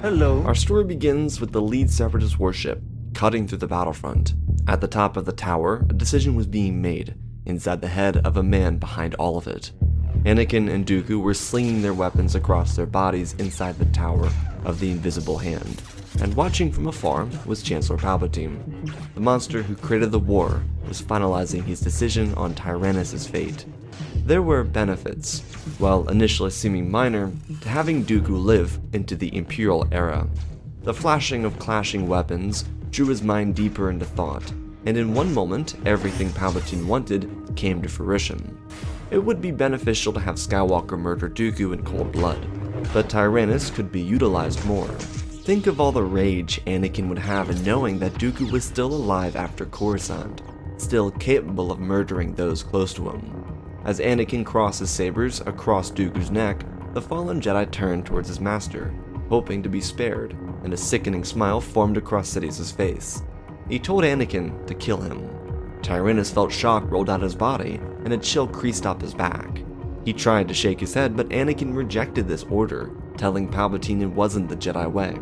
Hello. Our story begins with the lead Separatist warship cutting through the battlefront. At the top of the tower, a decision was being made inside the head of a man behind all of it. Anakin and Dooku were slinging their weapons across their bodies inside the tower of the invisible hand, and watching from afar was Chancellor Palpatine. The monster who created the war was finalizing his decision on Tyranus' fate. There were benefits, while initially seeming minor, to having Dooku live into the Imperial era. The flashing of clashing weapons drew his mind deeper into thought, and in one moment, everything Palpatine wanted came to fruition. It would be beneficial to have Skywalker murder Dooku in cold blood, but Tyranus could be utilized more. Think of all the rage Anakin would have in knowing that Dooku was still alive after Coruscant, still capable of murdering those close to him. As Anakin crossed his sabers across Dooku's neck, the fallen Jedi turned towards his master, hoping to be spared, and a sickening smile formed across Sidious' face. He told Anakin to kill him. Tyranus felt shock rolled out his body, and a chill creased up his back. He tried to shake his head, but Anakin rejected this order, telling Palpatine it wasn't the Jedi way,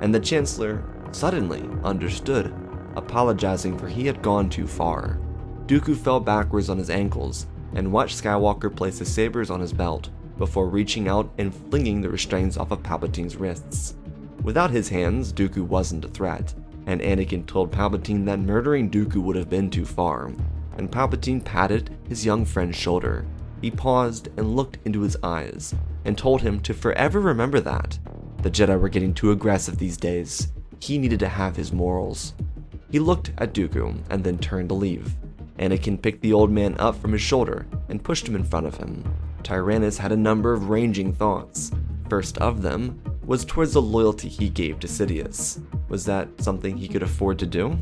and the Chancellor suddenly understood, apologizing for he had gone too far. Dooku fell backwards on his ankles, and watched Skywalker place his sabers on his belt, before reaching out and flinging the restraints off of Palpatine's wrists. Without his hands, Dooku wasn't a threat, and Anakin told Palpatine that murdering Dooku would have been too far, and Palpatine patted his young friend's shoulder. He paused and looked into his eyes, and told him to forever remember that. The Jedi were getting too aggressive these days. He needed to have his morals. He looked at Dooku and then turned to leave. Anakin picked the old man up from his shoulder and pushed him in front of him. Tyranus had a number of ranging thoughts. First of them was towards the loyalty he gave to Sidious. Was that something he could afford to do?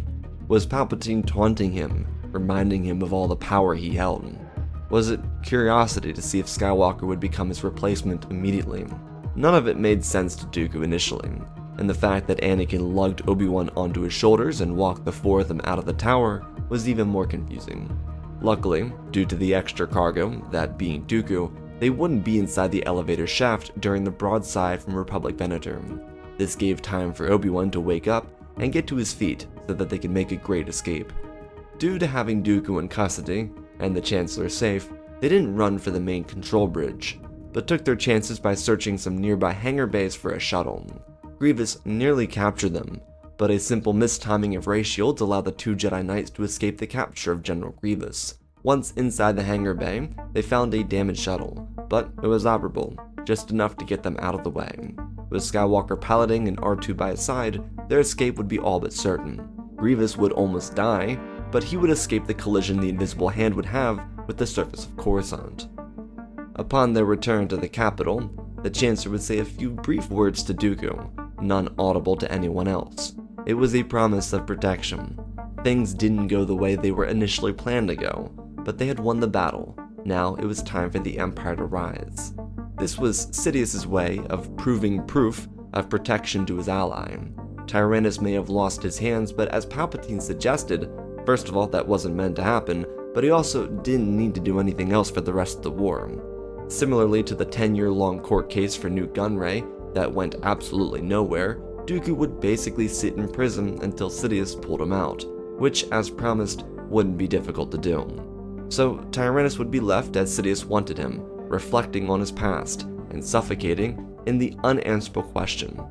Was Palpatine taunting him, reminding him of all the power he held? Was it curiosity to see if Skywalker would become his replacement immediately? None of it made sense to Dooku initially, and the fact that Anakin lugged Obi-Wan onto his shoulders and walked the four of them out of the tower was even more confusing. Luckily, due to the extra cargo, that being Dooku, they wouldn't be inside the elevator shaft during the broadside from Republic Venator. This gave time for Obi-Wan to wake up and get to his feet so that they could make a great escape. Due to having Dooku in custody and the Chancellor safe, they didn't run for the main control bridge, but took their chances by searching some nearby hangar bays for a shuttle. Grievous nearly captured them, but a simple mistiming of ray shields allowed the two Jedi Knights to escape the capture of General Grievous. Once inside the hangar bay, they found a damaged shuttle, but it was operable, just enough to get them out of the way. With Skywalker piloting and R2 by his side, their escape would be all but certain. Grievous would almost die, but he would escape the collision the invisible hand would have with the surface of Coruscant. Upon their return to the capital, the Chancellor would say a few brief words to Dooku, none audible to anyone else. It was a promise of protection. Things didn't go the way they were initially planned to go, but they had won the battle. Now it was time for the Empire to rise. This was Sidious' way of proving proof of protection to his ally. Tyranus may have lost his hands, but as Palpatine suggested, first of all, that wasn't meant to happen, but he also didn't need to do anything else for the rest of the war. Similarly to the 10-year-long court case for Newt Gunray that went absolutely nowhere, Dooku would basically sit in prison until Sidious pulled him out, which, as promised, wouldn't be difficult to do. So Tyranus would be left as Sidious wanted him, reflecting on his past and suffocating in the unanswerable question.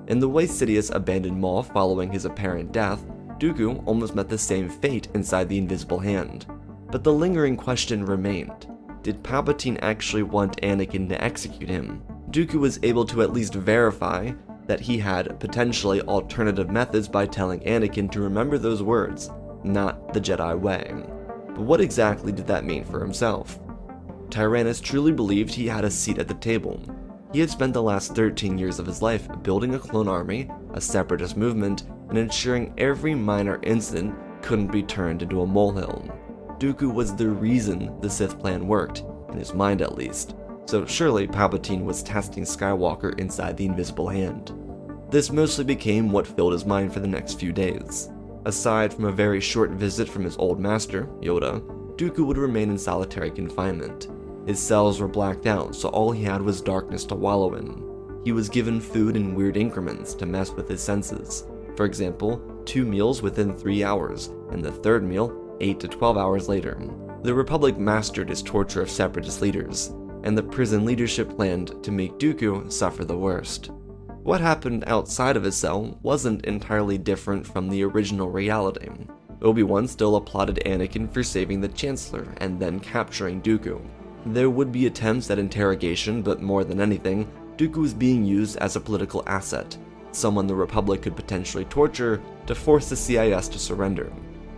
In the way Sidious abandoned Maul following his apparent death, Dooku almost met the same fate inside the invisible hand. But the lingering question remained. Did Palpatine actually want Anakin to execute him? Dooku was able to at least verify that he had potentially alternative methods by telling Anakin to remember those words, not the Jedi way. But what exactly did that mean for himself? Tyranus truly believed he had a seat at the table. He had spent the last 13 years of his life building a clone army, a separatist movement, and ensuring every minor incident couldn't be turned into a molehill. Dooku was the reason the Sith plan worked, in his mind at least, so surely Palpatine was testing Skywalker inside the invisible hand. This mostly became what filled his mind for the next few days. Aside from a very short visit from his old master, Yoda, Dooku would remain in solitary confinement. His cells were blacked out, so all he had was darkness to wallow in. he was given food in weird increments to mess with his senses. For example, 2 meals within 3 hours, and the third meal 8 to 12 hours later. The Republic mastered his torture of Separatist leaders, and the prison leadership planned to make Dooku suffer the worst. What happened outside of his cell wasn't entirely different from the original reality. Obi-Wan still applauded Anakin for saving the Chancellor and then capturing Dooku. There would be attempts at interrogation, but more than anything, Dooku was being used as a political asset, someone the Republic could potentially torture to force the CIS to surrender.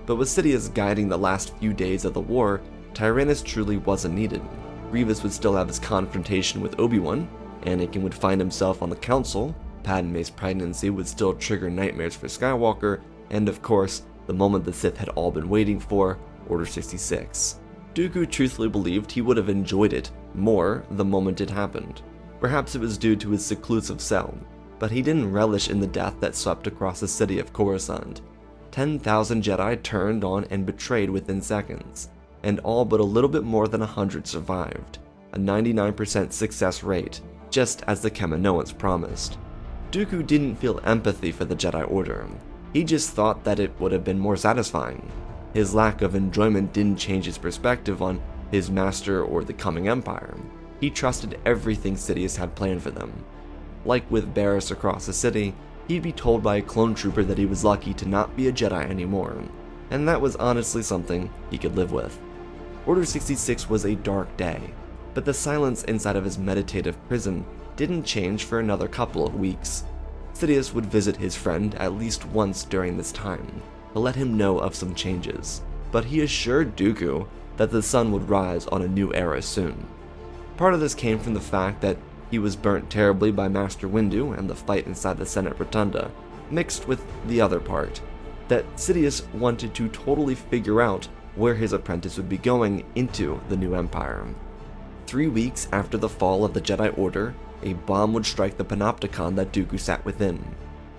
But with Sidious guiding the last few days of the war, Tyranus truly wasn't needed. Grievous would still have his confrontation with Obi-Wan, Anakin would find himself on the Council, Padme's pregnancy would still trigger nightmares for Skywalker, and of course, the moment the Sith had all been waiting for, Order 66. Dooku truthfully believed he would have enjoyed it more the moment it happened. Perhaps it was due to his seclusive cell, but he didn't relish in the death that swept across the city of Coruscant. 10,000 Jedi turned on and betrayed within seconds, and all but a little bit more than 100 survived, a 99% success rate, just as the Kaminoans promised. Dooku didn't feel empathy for the Jedi Order, he just thought that it would have been more satisfying. His lack of enjoyment didn't change his perspective on his master or the coming Empire. He trusted everything Sidious had planned for them. Like with Barriss across the city, he'd be told by a clone trooper that he was lucky to not be a Jedi anymore, and that was honestly something he could live with. Order 66 was a dark day, but the silence inside of his meditative prison didn't change for another couple of weeks. Sidious would visit his friend at least once during this time to let him know of some changes, but he assured Dooku that the sun would rise on a new era soon. Part of this came from the fact that he was burnt terribly by Master Windu and the fight inside the Senate Rotunda, mixed with the other part, that Sidious wanted to totally figure out where his apprentice would be going into the new Empire. 3 weeks after the fall of the Jedi Order, a bomb would strike the panopticon that Dooku sat within.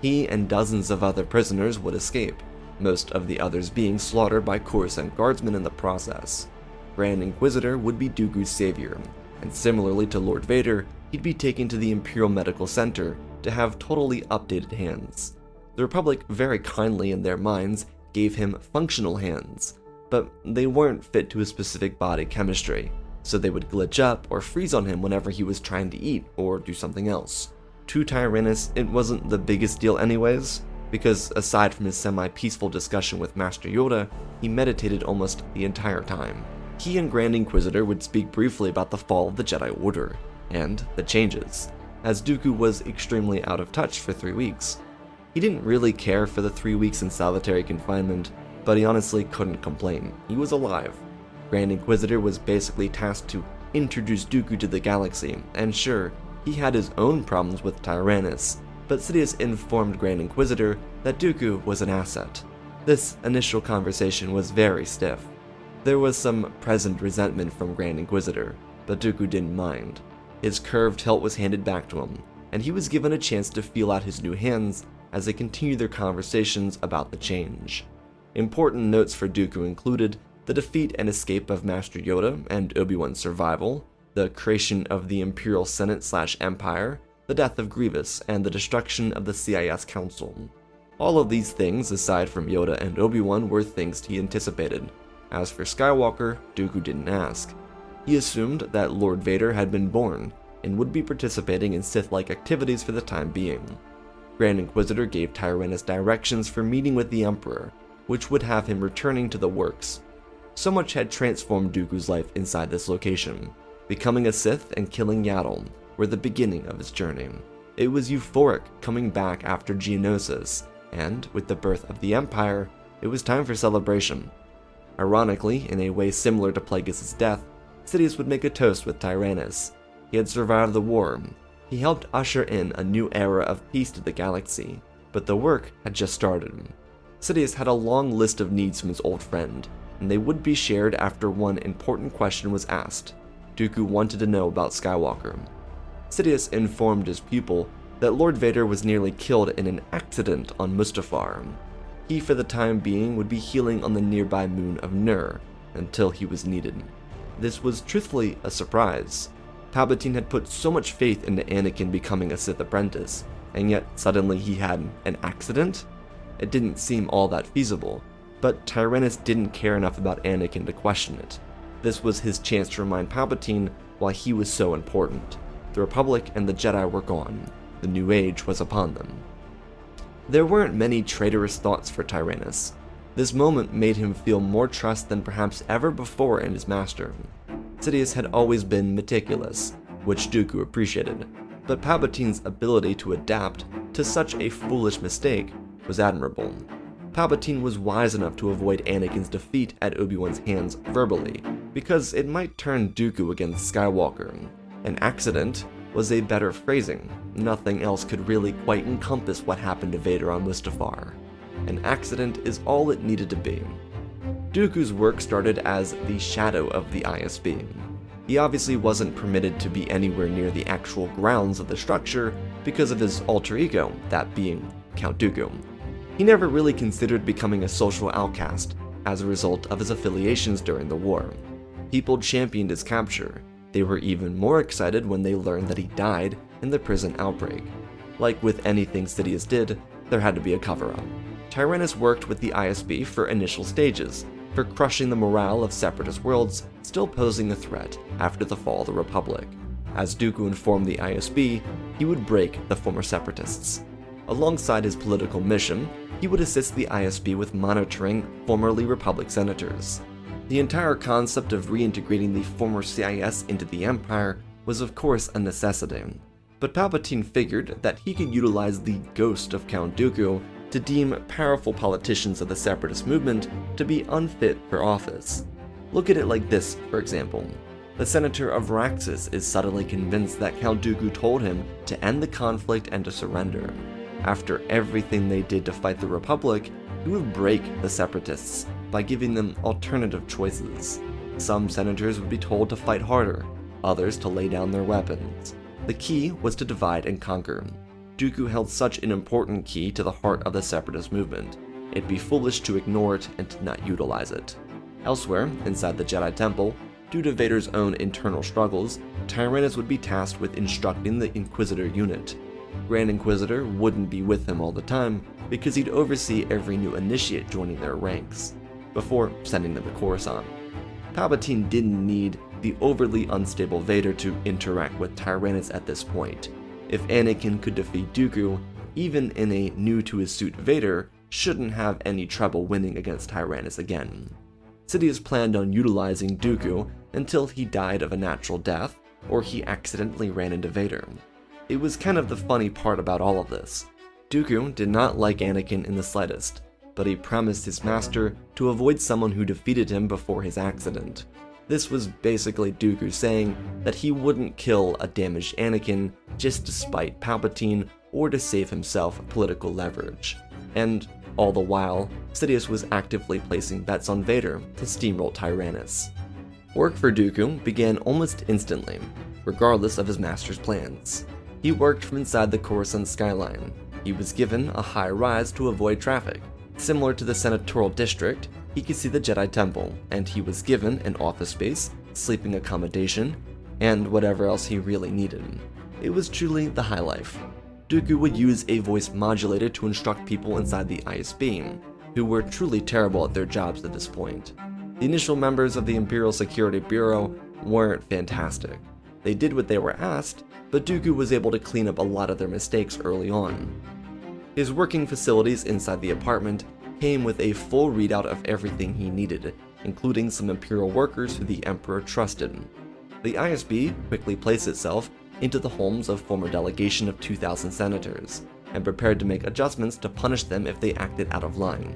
He and dozens of other prisoners would escape, most of the others being slaughtered by Coruscant guardsmen in the process. Grand Inquisitor would be Dooku's savior, and similarly to Lord Vader, he'd be taken to the Imperial Medical Center to have totally updated hands. The Republic very kindly in their minds gave him functional hands, but they weren't fit to his specific body chemistry, so they would glitch up or freeze on him whenever he was trying to eat or do something else. To Tyranus, it wasn't the biggest deal anyways, because aside from his semi-peaceful discussion with Master Yoda, he meditated almost the entire time. He and Grand Inquisitor would speak briefly about the fall of the Jedi Order, and the changes, as Dooku was extremely out of touch for 3 weeks. He didn't really care for the 3 weeks in solitary confinement, but he honestly couldn't complain. He was alive. Grand Inquisitor was basically tasked to introduce Dooku to the galaxy, and sure, he had his own problems with Tyranus, but Sidious informed Grand Inquisitor that Dooku was an asset. This initial conversation was very stiff. There was some present resentment from Grand Inquisitor, but Dooku didn't mind. His curved hilt was handed back to him, and he was given a chance to feel out his new hands as they continued their conversations about the change. Important notes for Dooku included the defeat and escape of Master Yoda and Obi-Wan's survival, the creation of the Imperial Senate/Empire, the death of Grievous, and the destruction of the CIS Council. All of these things, aside from Yoda and Obi-Wan, were things he anticipated. As for Skywalker, Dooku didn't ask. He assumed that Lord Vader had been born, and would be participating in Sith-like activities for the time being. Grand Inquisitor gave Tyranus directions for meeting with the Emperor, which would have him returning to the works. So much had transformed Dooku's life inside this location. Becoming a Sith and killing Yaddle were the beginning of his journey. It was euphoric coming back after Geonosis, and with the birth of the Empire, it was time for celebration. Ironically, in a way similar to Plagueis' death, Sidious would make a toast with Tyranus. He had survived the war. He helped usher in a new era of peace to the galaxy, but the work had just started. Sidious had a long list of needs from his old friend, and they would be shared after one important question was asked. Dooku wanted to know about Skywalker. Sidious informed his pupil that Lord Vader was nearly killed in an accident on Mustafar. He, for the time being, would be healing on the nearby moon of Nur until he was needed. This was truthfully a surprise. Palpatine had put so much faith into Anakin becoming a Sith apprentice, and yet suddenly he had an accident? It didn't seem all that feasible, but Tyranus didn't care enough about Anakin to question it. This was his chance to remind Palpatine why he was so important. The Republic and the Jedi were gone. The New Age was upon them. There weren't many traitorous thoughts for Tyranus. This moment made him feel more trust than perhaps ever before in his master. Sidious had always been meticulous, which Dooku appreciated, but Palpatine's ability to adapt to such a foolish mistake was admirable. Palpatine was wise enough to avoid Anakin's defeat at Obi-Wan's hands verbally, because it might turn Dooku against Skywalker. An accident was a better phrasing. Nothing else could really quite encompass what happened to Vader on Mustafar. An accident is all it needed to be. Dooku's work started as the shadow of the ISB. He obviously wasn't permitted to be anywhere near the actual grounds of the structure because of his alter ego, that being Count Dooku. He never really considered becoming a social outcast as a result of his affiliations during the war. People championed his capture. They were even more excited when they learned that he died in the prison outbreak. Like with anything Sidious did, there had to be a cover-up. Tyranus worked with the ISB for initial stages, for crushing the morale of separatist worlds still posing a threat after the fall of the Republic. As Dooku informed the ISB, he would break the former separatists. Alongside his political mission, he would assist the ISB with monitoring formerly Republic senators. The entire concept of reintegrating the former CIS into the Empire was of course a necessity, but Palpatine figured that he could utilize the ghost of Count Dooku to deem powerful politicians of the separatist movement to be unfit for office. Look at it like this, for example. The senator of Raxus is suddenly convinced that Count Dooku told him to end the conflict and to surrender. After everything they did to fight the Republic, he would break the separatists by giving them alternative choices. Some senators would be told to fight harder, others to lay down their weapons. The key was to divide and conquer. Dooku held such an important key to the heart of the separatist movement. It'd be foolish to ignore it and to not utilize it. Elsewhere, inside the Jedi Temple, due to Vader's own internal struggles, Tyranus would be tasked with instructing the Inquisitor unit. Grand Inquisitor wouldn't be with him all the time because he'd oversee every new initiate joining their ranks, before sending them to Coruscant. Palpatine didn't need the overly unstable Vader to interact with Tyranus at this point. If Anakin could defeat Dooku, even in a new-to-his-suit Vader shouldn't have any trouble winning against Tyranus again. Sidious planned on utilizing Dooku until he died of a natural death, or he accidentally ran into Vader. It was kind of the funny part about all of this. Dooku did not like Anakin in the slightest, but he promised his master to avoid someone who defeated him before his accident. This was basically Dooku saying that he wouldn't kill a damaged Anakin just to spite Palpatine or to save himself political leverage. And all the while, Sidious was actively placing bets on Vader to steamroll Tyranus. Work for Dooku began almost instantly, regardless of his master's plans. He worked from inside the Coruscant skyline. He was given a high rise to avoid traffic. Similar to the senatorial district, he could see the Jedi Temple, and he was given an office space, sleeping accommodation, and whatever else he really needed. It was truly the high life. Dooku would use a voice modulator to instruct people inside the ISB, who were truly terrible at their jobs at this point. The initial members of the Imperial Security Bureau weren't fantastic. They did what they were asked, but Dooku was able to clean up a lot of their mistakes early on. His working facilities inside the apartment came with a full readout of everything he needed, including some Imperial workers who the Emperor trusted. The ISB quickly placed itself into the homes of former delegation of 2,000 senators, and prepared to make adjustments to punish them if they acted out of line.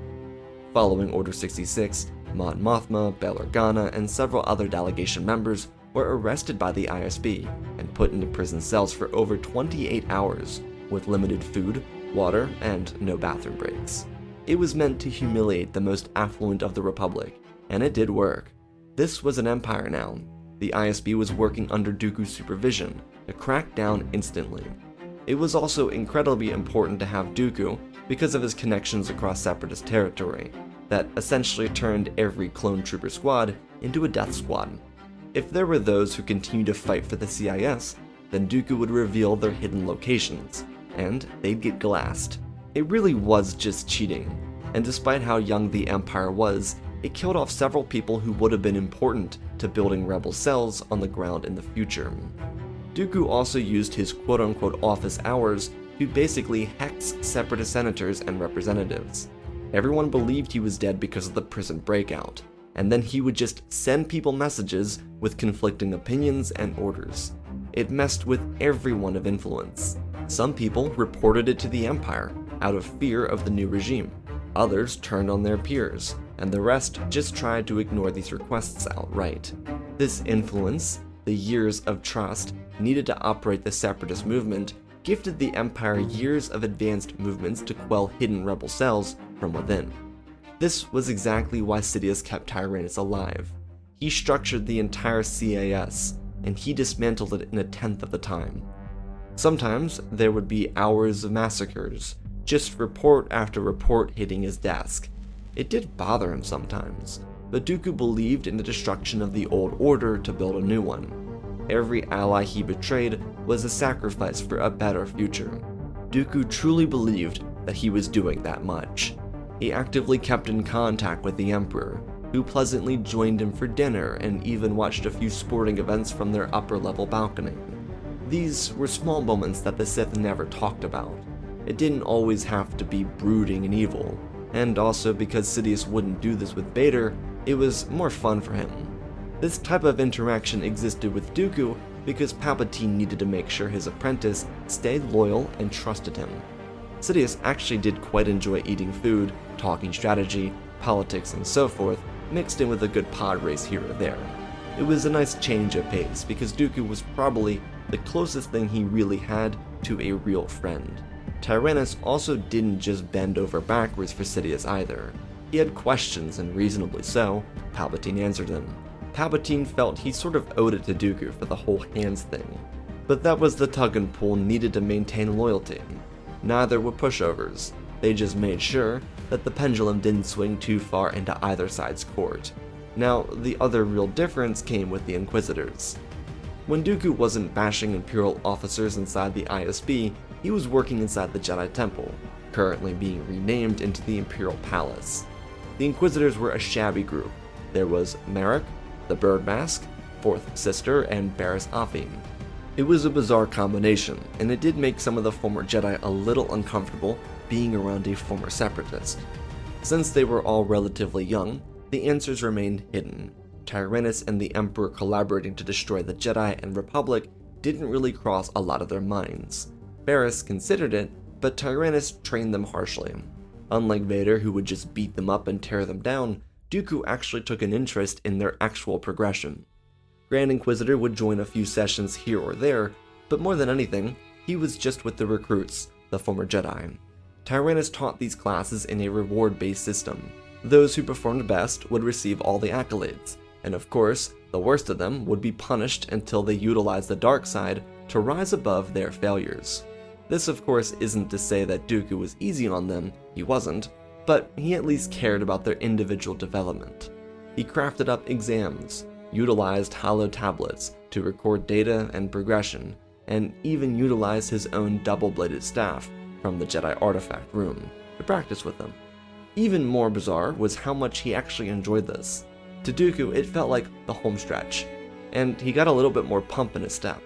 Following Order 66, Mon Mothma, Bail Organa, and several other delegation members were arrested by the ISB and put into prison cells for over 28 hours, with limited food, water, and no bathroom breaks. It was meant to humiliate the most affluent of the Republic, and it did work. This was an empire now. The ISB was working under Dooku's supervision to crack down instantly. It was also incredibly important to have Dooku because of his connections across Separatist territory, that essentially turned every clone trooper squad into a death squad. If there were those who continued to fight for the CIS, then Dooku would reveal their hidden locations, and they'd get glassed. It really was just cheating, and despite how young the Empire was, it killed off several people who would have been important to building rebel cells on the ground in the future. Dooku also used his quote-unquote office hours to basically hex separatist senators and representatives. Everyone believed he was dead because of the prison breakout, and then he would just send people messages with conflicting opinions and orders. It messed with everyone of influence. Some people reported it to the Empire out of fear of the new regime. Others turned on their peers, and the rest just tried to ignore these requests outright. This influence, the years of trust needed to operate the separatist movement, gifted the Empire years of advanced movements to quell hidden rebel cells from within. This was exactly why Sidious kept Tyranus alive. He structured the entire CIS, and he dismantled it in a tenth of the time. Sometimes there would be hours of massacres, just report after report hitting his desk. It did bother him sometimes, but Dooku believed in the destruction of the old order to build a new one. Every ally he betrayed was a sacrifice for a better future. Dooku truly believed that he was doing that much. He actively kept in contact with the Emperor, who pleasantly joined him for dinner and even watched a few sporting events from their upper-level balcony. These were small moments that the Sith never talked about. It didn't always have to be brooding and evil, and also because Sidious wouldn't do this with Vader, it was more fun for him. This type of interaction existed with Dooku because Palpatine needed to make sure his apprentice stayed loyal and trusted him. Sidious actually did quite enjoy eating food, talking strategy, politics, and so forth, mixed in with a good pod race here or there. It was a nice change of pace because Dooku was probably the closest thing he really had to a real friend. Tyranus also didn't just bend over backwards for Sidious either. He had questions, and reasonably so. Palpatine answered them. Palpatine felt he sort of owed it to Dooku for the whole hands thing. But that was the tug and pull needed to maintain loyalty. Neither were pushovers. They just made sure that the pendulum didn't swing too far into either side's court. Now, the other real difference came with the Inquisitors. When Dooku wasn't bashing Imperial officers inside the ISB, he was working inside the Jedi Temple, currently being renamed into the Imperial Palace. The Inquisitors were a shabby group. There was Merrick, the Bird Mask, Fourth Sister, and Barriss Offee. It was a bizarre combination, and it did make some of the former Jedi a little uncomfortable being around a former Separatist. Since they were all relatively young, the answers remained hidden. Tyranus and the Emperor collaborating to destroy the Jedi and Republic didn't really cross a lot of their minds. Barriss considered it, but Tyranus trained them harshly. Unlike Vader, who would just beat them up and tear them down, Dooku actually took an interest in their actual progression. Grand Inquisitor would join a few sessions here or there, but more than anything, he was just with the recruits, the former Jedi. Tyranus taught these classes in a reward-based system. Those who performed best would receive all the accolades, and of course, the worst of them would be punished until they utilized the dark side to rise above their failures. This of course isn't to say that Dooku was easy on them, he wasn't, but he at least cared about their individual development. He crafted up exams, utilized hollow tablets to record data and progression, and even utilized his own double-bladed staff from the Jedi artifact room to practice with them. Even more bizarre was how much he actually enjoyed this. To Dooku, it felt like the home stretch, and he got a little bit more pump in his step.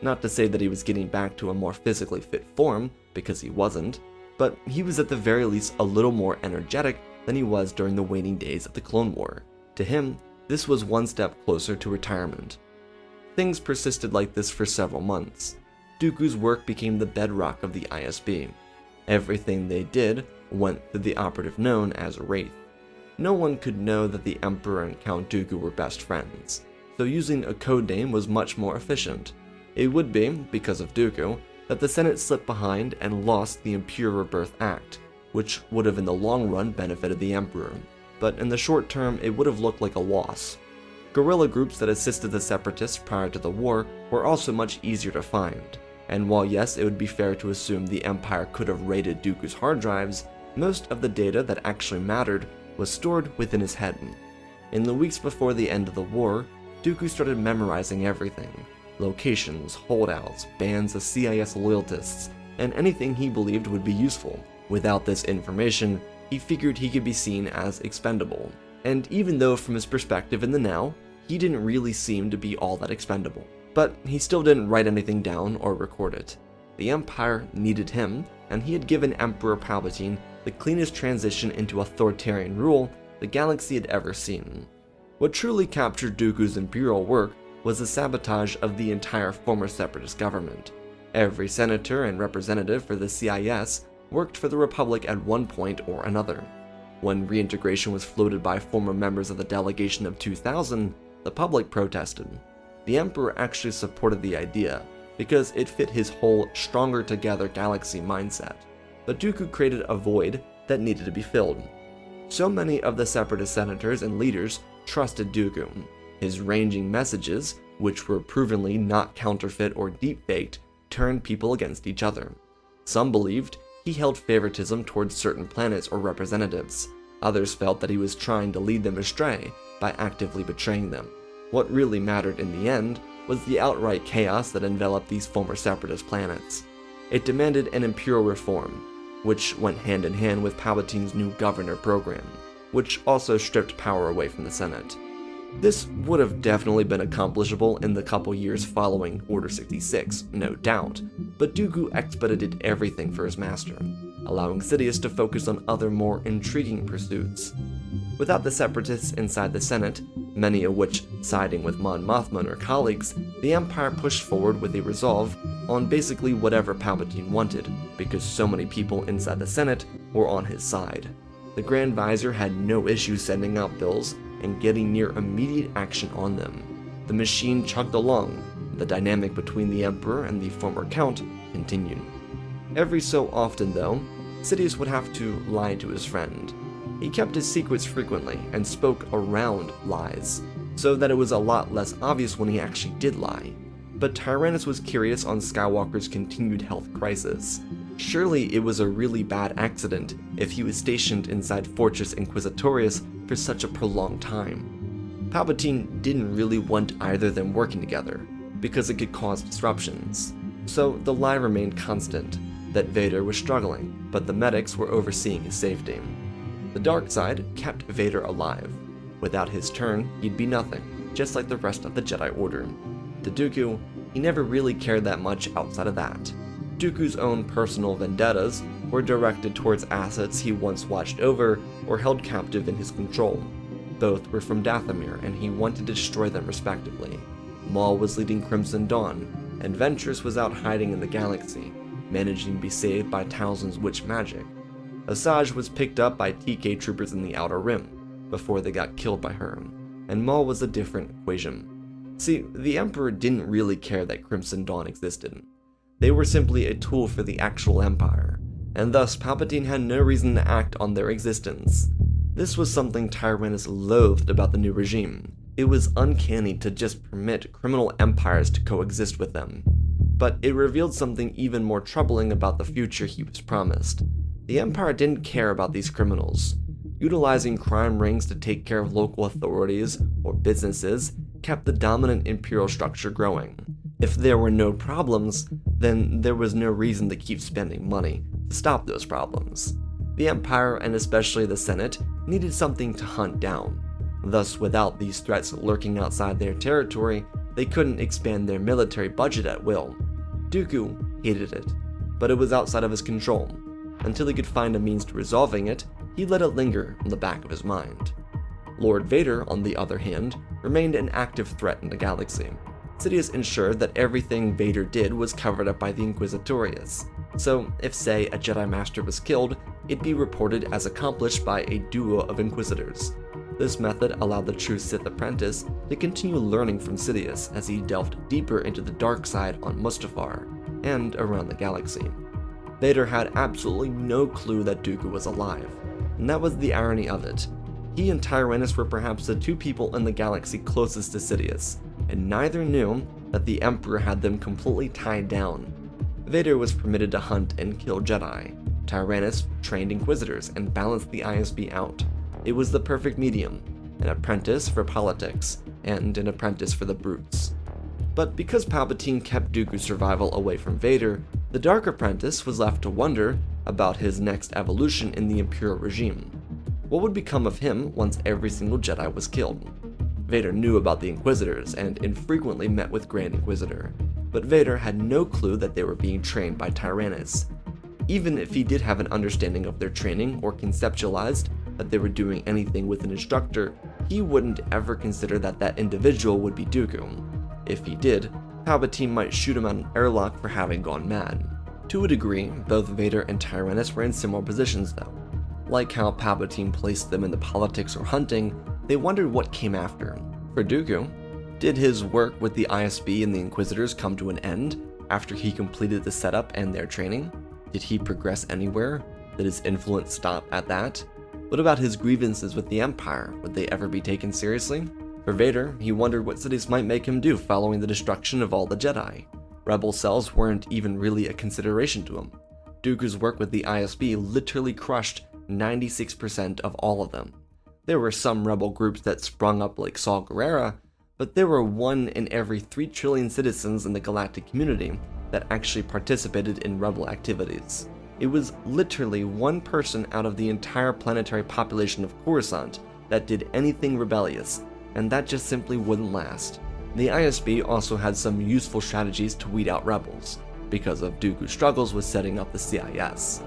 Not to say that he was getting back to a more physically fit form, because he wasn't, but he was at the very least a little more energetic than he was during the waning days of the Clone War. To him, this was one step closer to retirement. Things persisted like this for several months. Dooku's work became the bedrock of the ISB. Everything they did went through the operative known as Wraith. No one could know that the Emperor and Count Dooku were best friends, so using a codename was much more efficient. It would be, because of Dooku, that the Senate slipped behind and lost the Impure Rebirth Act, which would have in the long run benefited the Emperor, but in the short term it would have looked like a loss. Guerrilla groups that assisted the Separatists prior to the war were also much easier to find, and while yes, it would be fair to assume the Empire could have raided Dooku's hard drives, most of the data that actually mattered was stored within his head. In the weeks before the end of the war, Dooku started memorizing everything: locations, holdouts, bands of CIS loyalists, and anything he believed would be useful. Without this information, he figured he could be seen as expendable. And even though from his perspective in the now, he didn't really seem to be all that expendable. But he still didn't write anything down or record it. The Empire needed him, and he had given Emperor Palpatine the cleanest transition into authoritarian rule the galaxy had ever seen. What truly captured Dooku's imperial work was the sabotage of the entire former Separatist government. Every senator and representative for the CIS worked for the Republic at one point or another. When reintegration was floated by former members of the delegation of 2000, the public protested. The Emperor actually supported the idea, because it fit his whole stronger together galaxy mindset. But Dooku created a void that needed to be filled. So many of the Separatist senators and leaders trusted Dooku. His ranging messages, which were provenly not counterfeit or deep-faked, turned people against each other. Some believed he held favoritism towards certain planets or representatives. Others felt that he was trying to lead them astray by actively betraying them. What really mattered in the end was the outright chaos that enveloped these former Separatist planets. It demanded an imperial reform, which went hand in hand with Palpatine's new governor program, which also stripped power away from the Senate. This would have definitely been accomplishable in the couple years following Order 66, no doubt, but Dooku expedited everything for his master, allowing Sidious to focus on other more intriguing pursuits. Without the Separatists inside the Senate, many of which siding with Mon Mothma and her colleagues, the Empire pushed forward with a resolve on basically whatever Palpatine wanted, because so many people inside the Senate were on his side. The Grand Vizier had no issue sending out bills and getting near immediate action on them. The machine chugged along, and the dynamic between the Emperor and the former Count continued. Every so often, though, Sidious would have to lie to his friend. He kept his secrets frequently and spoke around lies, so that it was a lot less obvious when he actually did lie. But Tyranus was curious on Skywalker's continued health crisis. Surely it was a really bad accident if he was stationed inside Fortress Inquisitorius for such a prolonged time. Palpatine didn't really want either of them working together, because it could cause disruptions. So the lie remained constant, that Vader was struggling, but the medics were overseeing his safety. The dark side kept Vader alive. Without his turn, he'd be nothing, just like the rest of the Jedi Order. To Dooku, he never really cared that much outside of that. Dooku's own personal vendettas were directed towards assets he once watched over or held captive in his control. Both were from Dathomir, and he wanted to destroy them respectively. Maul was leading Crimson Dawn, and Ventress was out hiding in the galaxy, managing to be saved by Talzin's witch magic. Asajj was picked up by TK troopers in the Outer Rim, before they got killed by her, and Maul was a different equation. See, the Emperor didn't really care that Crimson Dawn existed. They were simply a tool for the actual Empire, and thus Palpatine had no reason to act on their existence. This was something Tyranus loathed about the new regime. It was uncanny to just permit criminal empires to coexist with them. But it revealed something even more troubling about the future he was promised. The Empire didn't care about these criminals. Utilizing crime rings to take care of local authorities or businesses kept the dominant imperial structure growing. If there were no problems, then there was no reason to keep spending money to stop those problems. The Empire, and especially the Senate, needed something to hunt down. Thus, without these threats lurking outside their territory, they couldn't expand their military budget at will. Dooku hated it, but it was outside of his control. Until he could find a means to resolving it, he let it linger in the back of his mind. Lord Vader, on the other hand, remained an active threat in the galaxy. Sidious ensured that everything Vader did was covered up by the Inquisitorius, so if, say, a Jedi Master was killed, it'd be reported as accomplished by a duo of Inquisitors. This method allowed the true Sith apprentice to continue learning from Sidious as he delved deeper into the dark side on Mustafar and around the galaxy. Vader had absolutely no clue that Dooku was alive, and that was the irony of it. He and Tyranus were perhaps the two people in the galaxy closest to Sidious, and neither knew that the Emperor had them completely tied down. Vader was permitted to hunt and kill Jedi. Tyranus trained Inquisitors and balanced the ISB out. It was the perfect medium, an apprentice for politics, and an apprentice for the brutes. But because Palpatine kept Dooku's survival away from Vader, the Dark Apprentice was left to wonder about his next evolution in the Imperial regime. What would become of him once every single Jedi was killed? Vader knew about the Inquisitors and infrequently met with Grand Inquisitor, but Vader had no clue that they were being trained by Tyranus. Even if he did have an understanding of their training or conceptualized that they were doing anything with an instructor, he wouldn't ever consider that that individual would be Dooku. If he did, Palpatine might shoot him out an airlock for having gone mad. To a degree, both Vader and Tyranus were in similar positions though. Like how Palpatine placed them in the politics or hunting, they wondered what came after. For Dooku, did his work with the ISB and the Inquisitors come to an end after he completed the setup and their training? Did he progress anywhere? Did his influence stop at that? What about his grievances with the Empire? Would they ever be taken seriously? For Vader, he wondered what Sidious might make him do following the destruction of all the Jedi. Rebel cells weren't even really a consideration to him. Dooku's work with the ISB literally crushed 96% of all of them. There were some rebel groups that sprung up like Saw Gerrera, but there were 1 in every 3 trillion citizens in the galactic community that actually participated in rebel activities. It was literally 1 person out of the entire planetary population of Coruscant that did anything rebellious, and that just simply wouldn't last. The ISB also had some useful strategies to weed out rebels, because of Dooku's struggles with setting up the CIS.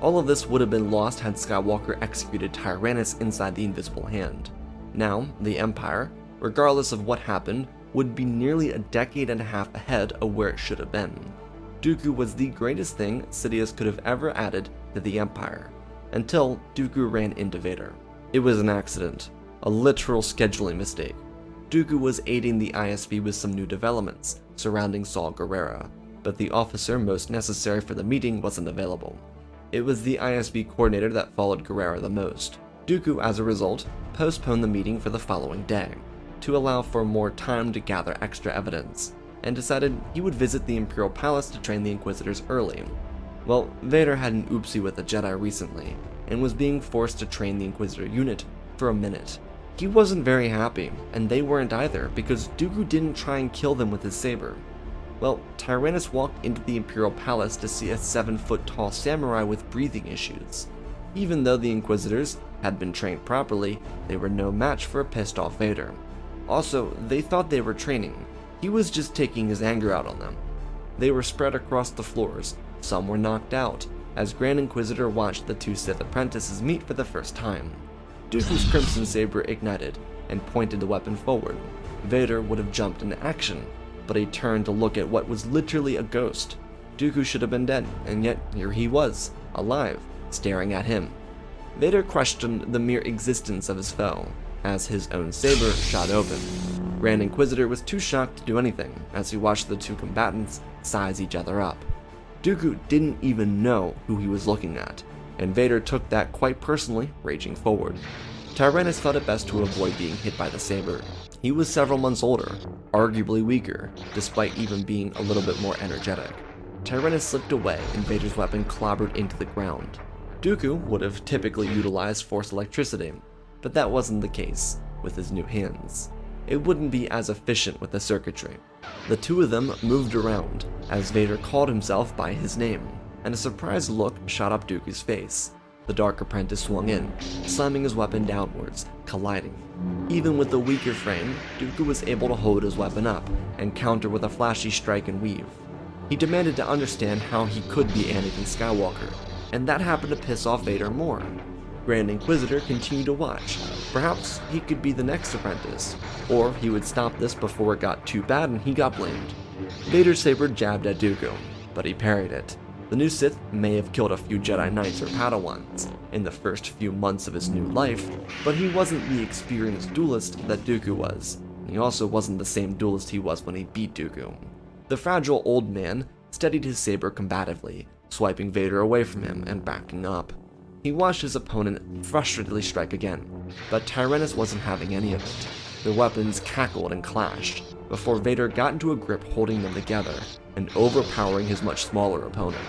All of this would have been lost had Skywalker executed Tyranus inside the Invisible Hand. Now, the Empire, regardless of what happened, would be nearly a decade and a half ahead of where it should have been. Dooku was the greatest thing Sidious could have ever added to the Empire, until Dooku ran into Vader. It was an accident, a literal scheduling mistake. Dooku was aiding the ISB with some new developments surrounding Saw Gerrera, but the officer most necessary for the meeting wasn't available. It was the ISB coordinator that followed Gerrera the most. Dooku, as a result, postponed the meeting for the following day, to allow for more time to gather extra evidence, and decided he would visit the Imperial Palace to train the Inquisitors early. Well, Vader had an oopsie with a Jedi recently, and was being forced to train the Inquisitor unit for a minute. He wasn't very happy, and they weren't either, because Dooku didn't try and kill them with his saber. Well, Tyranus walked into the Imperial Palace to see a 7-foot-tall samurai with breathing issues. Even though the Inquisitors had been trained properly, they were no match for a pissed-off Vader. Also, they thought they were training. He was just taking his anger out on them. They were spread across the floors, some were knocked out, as Grand Inquisitor watched the 2 Sith apprentices meet for the first time. Dooku's crimson saber ignited and pointed the weapon forward. Vader would have jumped into action, but he turned to look at what was literally a ghost. Dooku should have been dead, and yet here he was, alive, staring at him. Vader questioned the mere existence of his foe, as his own saber shot open. Grand Inquisitor was too shocked to do anything, as he watched the 2 combatants size each other up. Dooku didn't even know who he was looking at, and Vader took that quite personally, raging forward. Tyranus thought it best to avoid being hit by the saber. He was several months older, arguably weaker, despite even being a little bit more energetic. Tyranus slipped away and Vader's weapon clobbered into the ground. Dooku would have typically utilized force electricity, but that wasn't the case with his new hands. It wouldn't be as efficient with the circuitry. The 2 of them moved around as Vader called himself by his name, and a surprised look shot up Dooku's face. The Dark Apprentice swung in, slamming his weapon downwards, colliding. Even with the weaker frame, Dooku was able to hold his weapon up and counter with a flashy strike and weave. He demanded to understand how he could be Anakin Skywalker, and that happened to piss off Vader more. Grand Inquisitor continued to watch. Perhaps he could be the next apprentice, or he would stop this before it got too bad and he got blamed. Vader's saber jabbed at Dooku, but he parried it. The new Sith may have killed a few Jedi Knights or Padawans in the first few months of his new life, but he wasn't the experienced duelist that Dooku was. He also wasn't the same duelist he was when he beat Dooku. The fragile old man steadied his saber combatively, swiping Vader away from him and backing up. He watched his opponent frustratedly strike again, but Tyranus wasn't having any of it. Their weapons cackled and clashed, before Vader got into a grip holding them together and overpowering his much smaller opponent.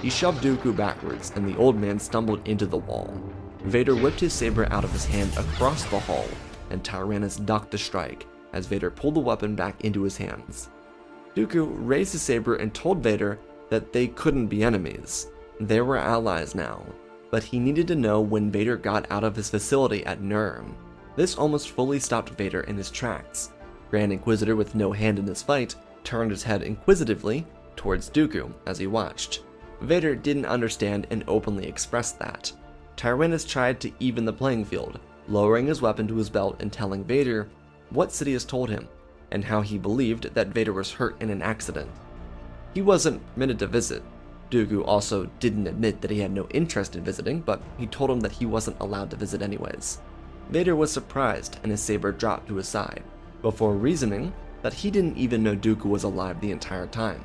He shoved Dooku backwards, and the old man stumbled into the wall. Vader whipped his saber out of his hand across the hall, and Tyranus ducked the strike, as Vader pulled the weapon back into his hands. Dooku raised his saber and told Vader that they couldn't be enemies. They were allies now, but he needed to know when Vader got out of his facility at Nurm. This almost fully stopped Vader in his tracks. Grand Inquisitor, with no hand in this fight, turned his head inquisitively towards Dooku as he watched. Vader didn't understand and openly expressed that. Tyranus tried to even the playing field, lowering his weapon to his belt and telling Vader what Sidious told him, and how he believed that Vader was hurt in an accident. He wasn't permitted to visit. Dooku also didn't admit that he had no interest in visiting, but he told him that he wasn't allowed to visit anyways. Vader was surprised and his saber dropped to his side, before reasoning that he didn't even know Dooku was alive the entire time.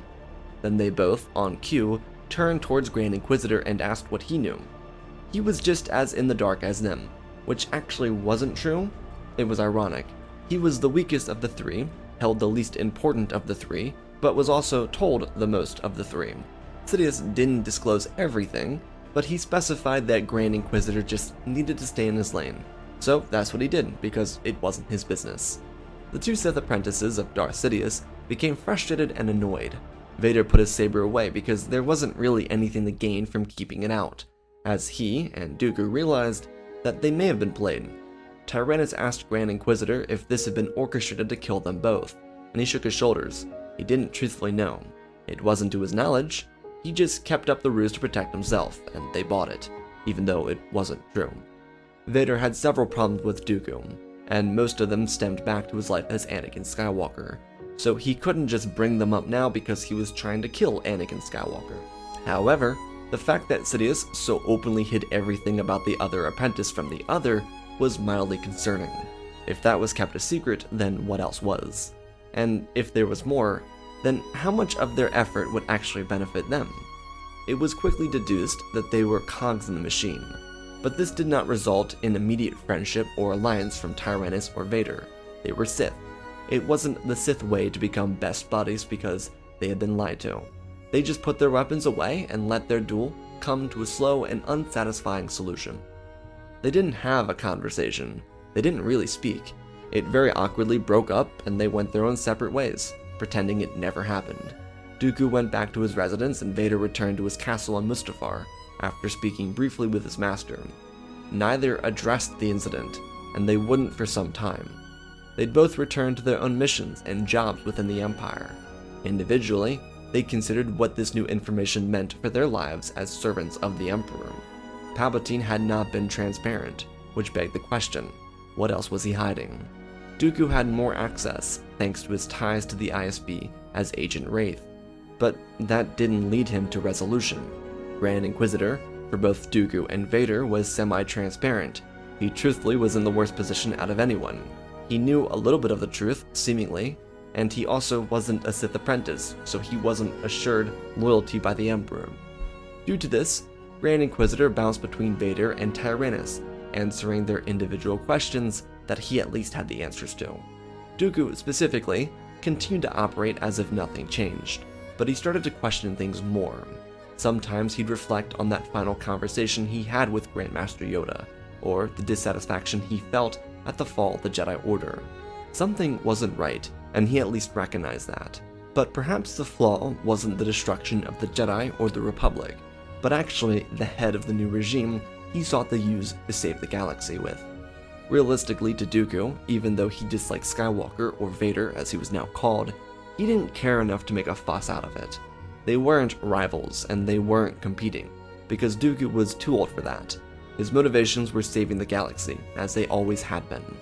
Then they both, on cue, turned towards Grand Inquisitor and asked what he knew. He was just as in the dark as them, which actually wasn't true. It was ironic. He was the weakest of the three, held the least important of the three, but was also told the most of the three. Sidious didn't disclose everything, but he specified that Grand Inquisitor just needed to stay in his lane. So that's what he did, because it wasn't his business. The two Sith apprentices of Darth Sidious became frustrated and annoyed. Vader put his saber away because there wasn't really anything to gain from keeping it out, as he and Dooku realized that they may have been played. Tyranus asked Grand Inquisitor if this had been orchestrated to kill them both, and he shook his shoulders. He didn't truthfully know. It wasn't to his knowledge. He just kept up the ruse to protect himself, and they bought it, even though it wasn't true. Vader had several problems with Dooku, and most of them stemmed back to his life as Anakin Skywalker, so he couldn't just bring them up now because he was trying to kill Anakin Skywalker. However, the fact that Sidious so openly hid everything about the other apprentice from the other was mildly concerning. If that was kept a secret, then what else was? And if there was more, then how much of their effort would actually benefit them? It was quickly deduced that they were cogs in the machine, but this did not result in immediate friendship or alliance from Tyranus or Vader. They were Sith. It wasn't the Sith way to become best buddies because they had been lied to. They just put their weapons away and let their duel come to a slow and unsatisfying solution. They didn't have a conversation. They didn't really speak. It very awkwardly broke up and they went their own separate ways, pretending it never happened. Dooku went back to his residence and Vader returned to his castle on Mustafar after speaking briefly with his master. Neither addressed the incident, and they wouldn't for some time. They'd both returned to their own missions and jobs within the Empire. Individually, they considered what this new information meant for their lives as servants of the Emperor. Palpatine had not been transparent, which begged the question, what else was he hiding? Dooku had more access, thanks to his ties to the ISB as Agent Wraith, but that didn't lead him to resolution. Grand Inquisitor, for both Dooku and Vader, was semi-transparent. He truthfully was in the worst position out of anyone. He knew a little bit of the truth, seemingly, and he also wasn't a Sith apprentice, so he wasn't assured loyalty by the Emperor. Due to this, Grand Inquisitor bounced between Vader and Tyranus, answering their individual questions that he at least had the answers to. Dooku, specifically, continued to operate as if nothing changed, but he started to question things more. Sometimes he'd reflect on that final conversation he had with Grandmaster Yoda, or the dissatisfaction he felt at the fall of the Jedi Order. Something wasn't right, and he at least recognized that. But perhaps the flaw wasn't the destruction of the Jedi or the Republic, but actually the head of the new regime he sought to use to save the galaxy with. Realistically to Dooku, even though he disliked Skywalker, or Vader as he was now called, he didn't care enough to make a fuss out of it. They weren't rivals, and they weren't competing, because Dooku was too old for that. His motivations were saving the galaxy, as they always had been.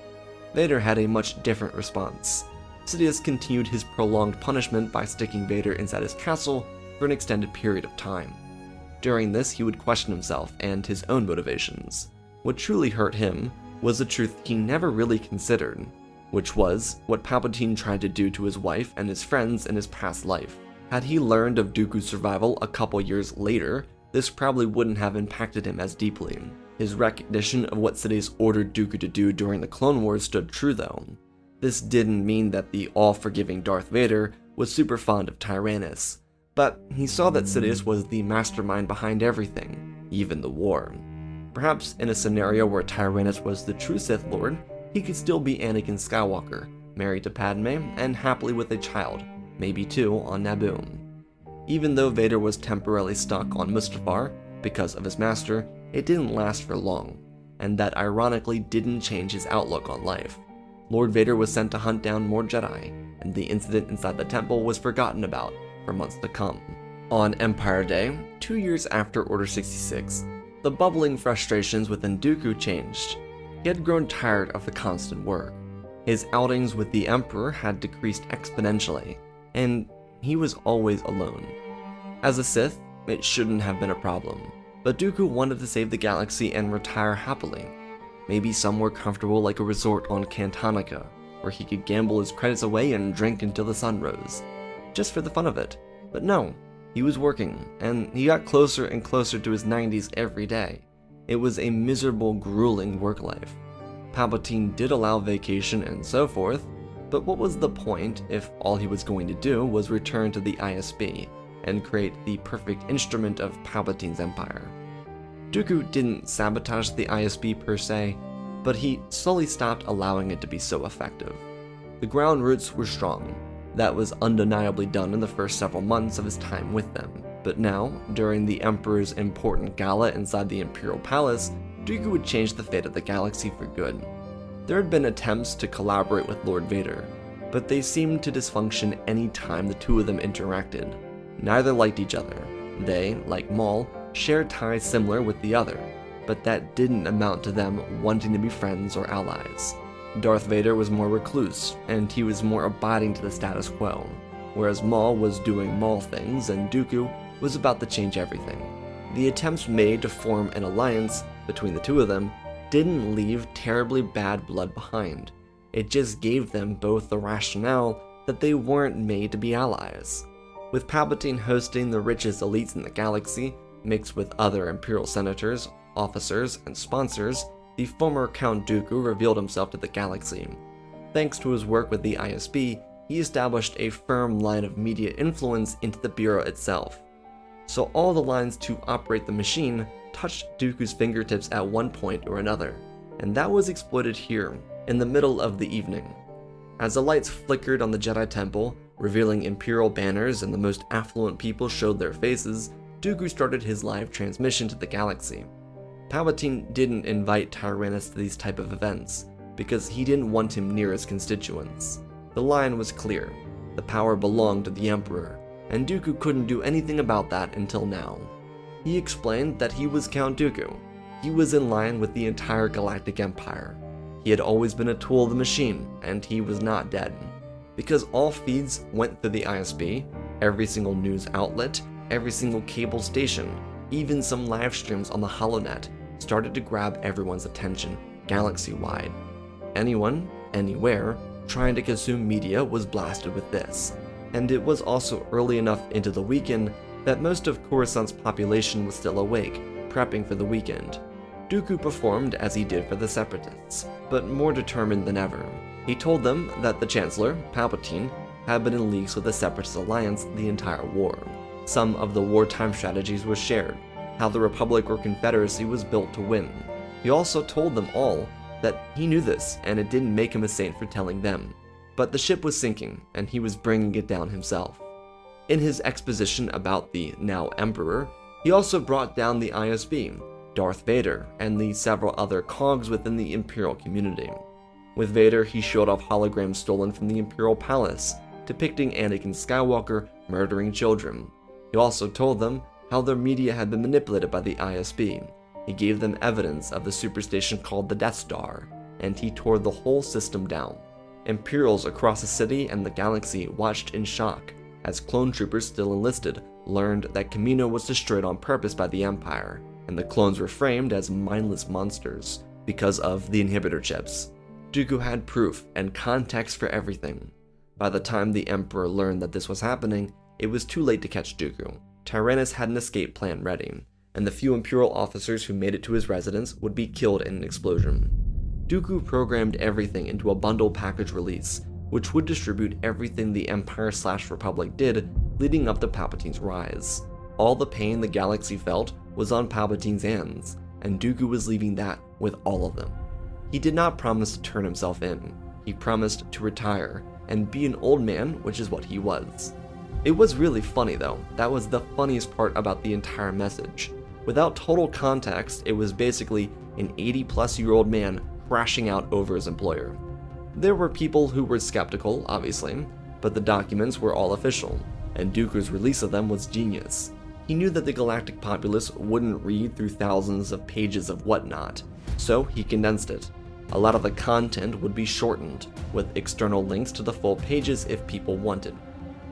Vader had a much different response. Sidious continued his prolonged punishment by sticking Vader inside his castle for an extended period of time. During this, he would question himself and his own motivations. What truly hurt him was the truth he never really considered, which was what Palpatine tried to do to his wife and his friends in his past life. Had he learned of Dooku's survival a couple years later, this probably wouldn't have impacted him as deeply. His recognition of what Sidious ordered Dooku to do during the Clone Wars stood true though. This didn't mean that the all-forgiving Darth Vader was super fond of Tyranus, but he saw that Sidious was the mastermind behind everything, even the war. Perhaps in a scenario where Tyranus was the true Sith Lord, he could still be Anakin Skywalker, married to Padme, and happily with a child, maybe two, on Naboo. Even though Vader was temporarily stuck on Mustafar because of his master, it didn't last for long, and that ironically didn't change his outlook on life. Lord Vader was sent to hunt down more Jedi, and the incident inside the temple was forgotten about for months to come. On Empire Day, 2 years after Order 66, the bubbling frustrations within Dooku changed. He had grown tired of the constant work. His outings with the Emperor had decreased exponentially, and he was always alone. As a Sith, it shouldn't have been a problem, but Dooku wanted to save the galaxy and retire happily. Maybe somewhere comfortable like a resort on Cantonica, where he could gamble his credits away and drink until the sun rose, just for the fun of it. But no, he was working, and he got closer and closer to his 90s every day. It was a miserable, grueling work life. Palpatine did allow vacation and so forth, but what was the point if all he was going to do was return to the ISB and create the perfect instrument of Palpatine's empire? Dooku didn't sabotage the ISB per se, but he slowly stopped allowing it to be so effective. The ground roots were strong. That was undeniably done in the first several months of his time with them. But now, during the Emperor's important gala inside the Imperial Palace, Dooku would change the fate of the galaxy for good. There had been attempts to collaborate with Lord Vader, but they seemed to dysfunction any time the two of them interacted. Neither liked each other. They, like Maul, shared ties similar with the other, but that didn't amount to them wanting to be friends or allies. Darth Vader was more recluse, and he was more abiding to the status quo, whereas Maul was doing Maul things and Dooku was about to change everything. The attempts made to form an alliance between the two of them didn't leave terribly bad blood behind. It just gave them both the rationale that they weren't made to be allies. With Palpatine hosting the richest elites in the galaxy, mixed with other Imperial senators, officers, and sponsors, the former Count Dooku revealed himself to the galaxy. Thanks to his work with the ISB, he established a firm line of media influence into the Bureau itself. So all the lines to operate the machine touched Dooku's fingertips at one point or another, and that was exploited here, in the middle of the evening. As the lights flickered on the Jedi Temple, revealing Imperial banners and the most affluent people showed their faces, Dooku started his live transmission to the galaxy. Palpatine didn't invite Tyranus to these type of events, because he didn't want him near his constituents. The line was clear. The power belonged to the Emperor, and Dooku couldn't do anything about that until now. He explained that he was Count Dooku. He was in line with the entire galactic empire. He had always been a tool of the machine, and he was not dead. Because all feeds went through the ISB, every single news outlet, every single cable station, even some live streams on the HoloNet started to grab everyone's attention, galaxy-wide. Anyone, anywhere, trying to consume media was blasted with this, and it was also early enough into the weekend that most of Coruscant's population was still awake, prepping for the weekend. Dooku performed as he did for the Separatists, but more determined than ever. He told them that the Chancellor, Palpatine, had been in leagues with the Separatist Alliance the entire war. Some of the wartime strategies were shared, how the Republic or Confederacy was built to win. He also told them all that he knew this, and it didn't make him a saint for telling them. But the ship was sinking, and he was bringing it down himself. In his exposition about the now Emperor, he also brought down the ISB, Darth Vader, and the several other cogs within the Imperial community. With Vader, he showed off holograms stolen from the Imperial Palace, depicting Anakin Skywalker murdering children. He also told them how their media had been manipulated by the ISB. He gave them evidence of the superstation called the Death Star, and he tore the whole system down. Imperials across the city and the galaxy watched in shock, as clone troopers still enlisted learned that Kamino was destroyed on purpose by the Empire, and the clones were framed as mindless monsters because of the inhibitor chips. Dooku had proof and context for everything. By the time the Emperor learned that this was happening, it was too late to catch Dooku. Tyranus had an escape plan ready, and the few Imperial officers who made it to his residence would be killed in an explosion. Dooku programmed everything into a bundle package release, which would distribute everything the Empire/Republic did leading up to Palpatine's rise. All the pain the galaxy felt was on Palpatine's hands, and Dooku was leaving that with all of them. He did not promise to turn himself in. he promised to retire and be an old man, which is what he was. It was really funny though. That was the funniest part about the entire message. Without total context, it was basically an 80-plus-year-old man crashing out over his employer. There were people who were skeptical, obviously, but the documents were all official, and Dooku's release of them was genius. He knew that the galactic populace wouldn't read through thousands of pages of whatnot, so he condensed it. A lot of the content would be shortened, with external links to the full pages if people wanted.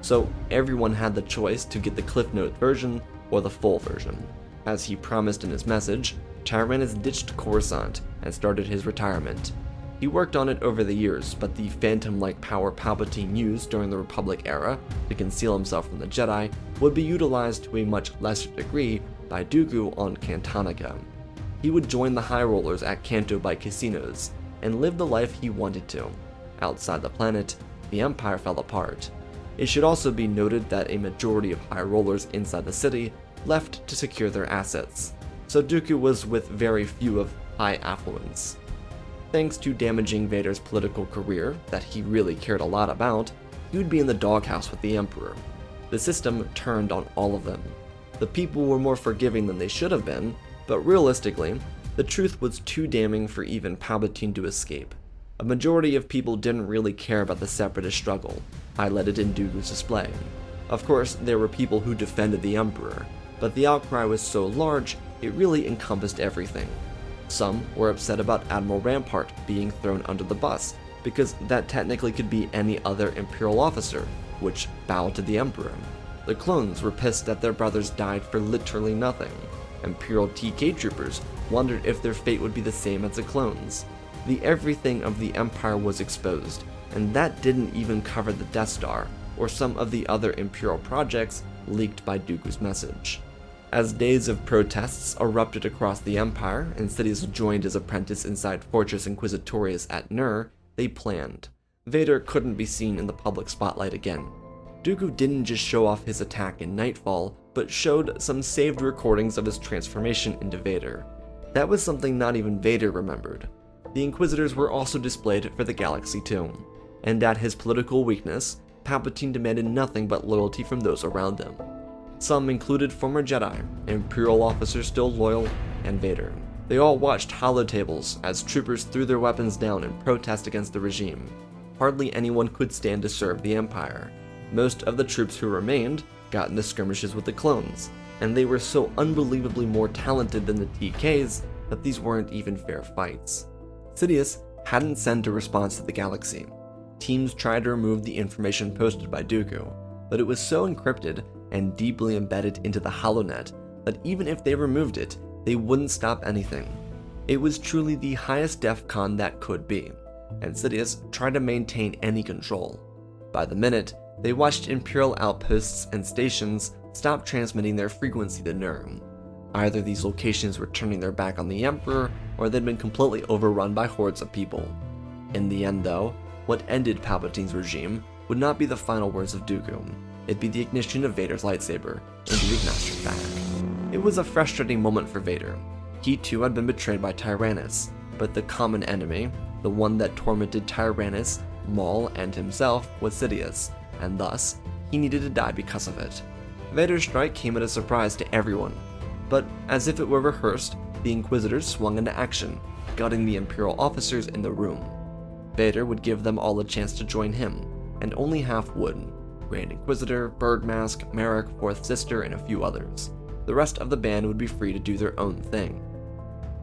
So everyone had the choice to get the Cliff Note version or the full version. As he promised in his message, Tyranus ditched Coruscant and started his retirement. He worked on it over the years, but the phantom-like power Palpatine used during the Republic era to conceal himself from the Jedi would be utilized to a much lesser degree by Dooku on Cantonica. He would join the High Rollers at Canto Bight casinos and live the life he wanted to. Outside the planet, the Empire fell apart. It should also be noted that a majority of High Rollers inside the city left to secure their assets, so Dooku was with very few of high affluence. Thanks to damaging Vader's political career that he really cared a lot about, he would be in the doghouse with the Emperor. The system turned on all of them. The people were more forgiving than they should have been, but realistically, the truth was too damning for even Palpatine to escape. A majority of people didn't really care about the separatist struggle, highlighted in Dooku's display. Of course, there were people who defended the Emperor, but the outcry was so large, it really encompassed everything. Some were upset about Admiral Rampart being thrown under the bus, because that technically could be any other Imperial officer, which bowed to the Emperor. The clones were pissed that their brothers died for literally nothing. Imperial TK troopers wondered if their fate would be the same as the clones. The everything of the Empire was exposed, and that didn't even cover the Death Star, or some of the other Imperial projects leaked by Dooku's message. As days of protests erupted across the Empire and Sidious joined his apprentice inside Fortress Inquisitorius at Nur, they planned. Vader couldn't be seen in the public spotlight again. Dooku didn't just show off his attack in Nightfall, but showed some saved recordings of his transformation into Vader. That was something not even Vader remembered. The Inquisitors were also displayed for the galaxy too, and at his political weakness, Palpatine demanded nothing but loyalty from those around him. Some included former Jedi, Imperial officers still loyal, and Vader. They all watched holotables as troopers threw their weapons down in protest against the regime. Hardly anyone could stand to serve the Empire. Most of the troops who remained got into skirmishes with the clones, and they were so unbelievably more talented than the TKs that these weren't even fair fights. Sidious hadn't sent a response to the galaxy. Teams tried to remove the information posted by Dooku, but it was so encrypted and deeply embedded into the holonet that even if they removed it, they wouldn't stop anything. It was truly the highest DEFCON that could be, and Sidious tried to maintain any control. By the minute, they watched Imperial outposts and stations stop transmitting their frequency to Nur. Either these locations were turning their back on the Emperor, or they'd been completely overrun by hordes of people. In the end though, what ended Palpatine's regime would not be the final words of Dooku. It'd be the ignition of Vader's lightsaber into his master's back. It was a frustrating moment for Vader. He too had been betrayed by Tyranus, but the common enemy, the one that tormented Tyranus, Maul, and himself, was Sidious, and thus, he needed to die because of it. Vader's strike came as a surprise to everyone, but as if it were rehearsed, the Inquisitors swung into action, gutting the Imperial officers in the room. Vader would give them all a chance to join him, and only half would. Grand Inquisitor, Birdmask, Merrick, Fourth Sister, and a few others. The rest of the band would be free to do their own thing.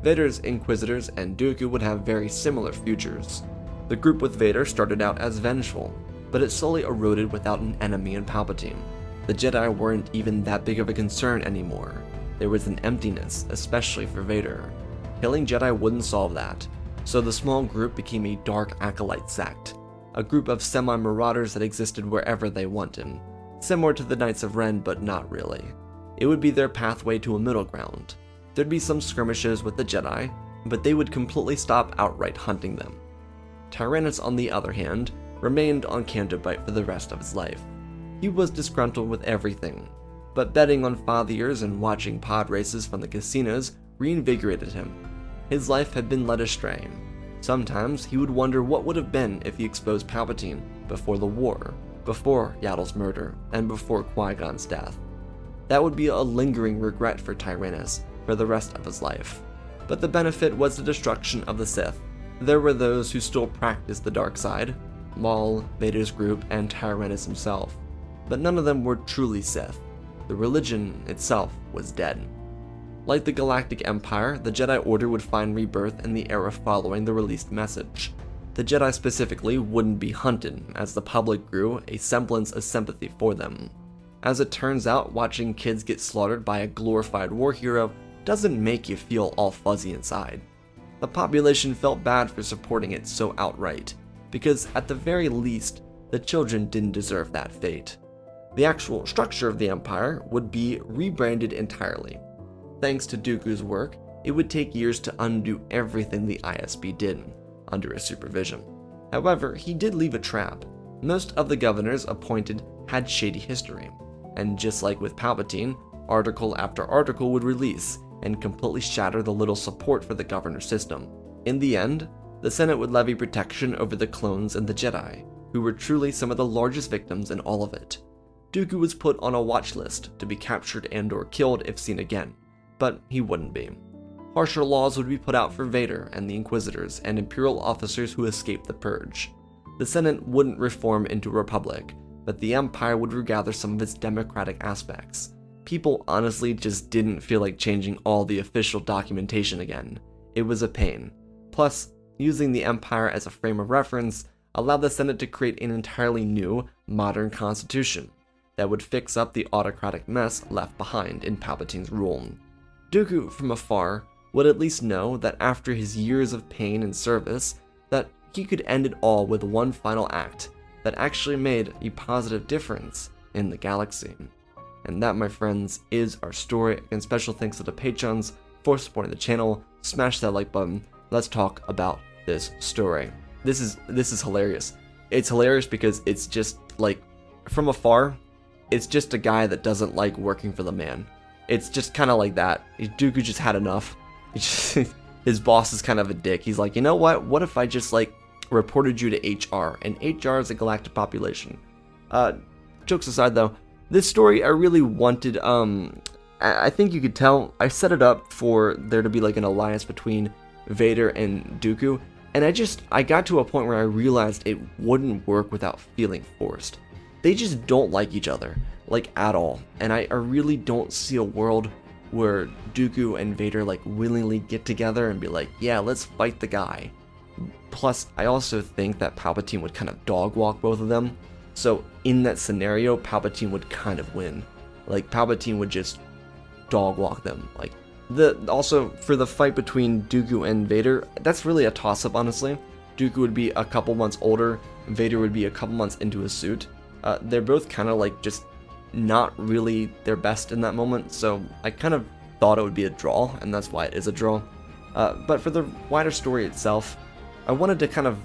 Vader's Inquisitors and Dooku would have very similar futures. The group with Vader started out as vengeful, but it slowly eroded without an enemy in Palpatine. The Jedi weren't even that big of a concern anymore. There was an emptiness, especially for Vader. Killing Jedi wouldn't solve that, so the small group became a dark acolyte sect, a group of semi-marauders that existed wherever they wanted, similar to the Knights of Ren but not really. It would be their pathway to a middle ground. There'd be some skirmishes with the Jedi, but they would completely stop outright hunting them. Tyranus, on the other hand, remained on Canto Bight for the rest of his life. He was disgruntled with everything, but betting on fathiers and watching pod races from the casinos reinvigorated him. His life had been led astray. Sometimes he would wonder what would have been if he exposed Palpatine before the war, before Yaddle's murder, and before Qui-Gon's death. That would be a lingering regret for Tyranus for the rest of his life. But the benefit was the destruction of the Sith. There were those who still practiced the dark side, Maul, Vader's group, and Tyranus himself. But none of them were truly Sith. The religion itself was dead. Like the Galactic Empire, the Jedi Order would find rebirth in the era following the released message. The Jedi specifically wouldn't be hunted, as the public grew a semblance of sympathy for them. As it turns out, watching kids get slaughtered by a glorified war hero doesn't make you feel all fuzzy inside. The population felt bad for supporting it so outright, because at the very least, the children didn't deserve that fate. The actual structure of the Empire would be rebranded entirely. Thanks to Dooku's work, it would take years to undo everything the ISB did, under his supervision. However, he did leave a trap. Most of the governors appointed had shady history, and just like with Palpatine, article after article would release and completely shatter the little support for the governor system. In the end, the Senate would levy protection over the clones and the Jedi, who were truly some of the largest victims in all of it. Dooku was put on a watch list to be captured and/or killed if seen again, but he wouldn't be. Harsher laws would be put out for Vader and the Inquisitors and Imperial officers who escaped the Purge. The Senate wouldn't reform into a republic, but the Empire would regather some of its democratic aspects. People honestly just didn't feel like changing all the official documentation again. It was a pain. Plus, using the Empire as a frame of reference allowed the Senate to create an entirely new, modern constitution that would fix up the autocratic mess left behind in Palpatine's rule. Dooku, from afar, would at least know that after his years of pain and service, that he could end it all with one final act that actually made a positive difference in the galaxy. And that, my friends, is our story. Again, special thanks to the patrons for supporting the channel. Smash that like button. Let's talk about this story. This is hilarious. It's hilarious because it's just like, from afar, it's just a guy that doesn't like working for the man. It's just kind of like that. Dooku just had enough. His boss is kind of a dick. He's like, you know what? What if I just like reported you to HR? And HR is a galactic population. Jokes aside though, this story I really wanted, I think you could tell, I set it up for there to be like an alliance between Vader and Dooku. And I got to a point where I realized it wouldn't work without feeling forced. They just don't like each other, like at all. And I really don't see a world where Dooku and Vader like willingly get together and be like, yeah, let's fight the guy. Plus, I also think that Palpatine would kind of dog walk both of them. So in that scenario, Palpatine would kind of win. Like Palpatine would just dog walk them. Like also for the fight between Dooku and Vader, that's really a toss up, honestly. Dooku would be a couple months older, Vader would be a couple months into his suit. They're both kind of like just not really their best in that moment, so I kind of thought it would be a draw, and that's why it is a draw. But for the wider story itself, I wanted to kind of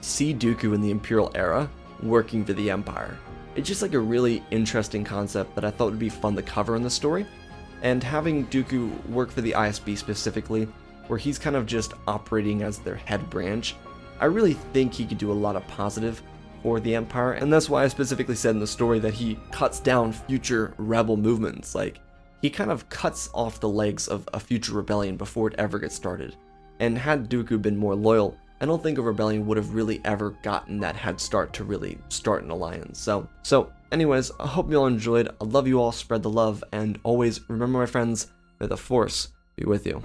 see Dooku in the Imperial era working for the Empire. It's just like a really interesting concept that I thought would be fun to cover in the story, and having Dooku work for the ISB specifically, where he's kind of just operating as their head branch, I really think he could do a lot of positive for the Empire, and that's why I specifically said in the story that he cuts down future rebel movements. Like, he kind of cuts off the legs of a future rebellion before it ever gets started. And had Dooku been more loyal, I don't think a rebellion would have really ever gotten that head start to really start an alliance. So anyways, I hope you all enjoyed. I love you all, spread the love, and always remember, my friends, may the Force be with you.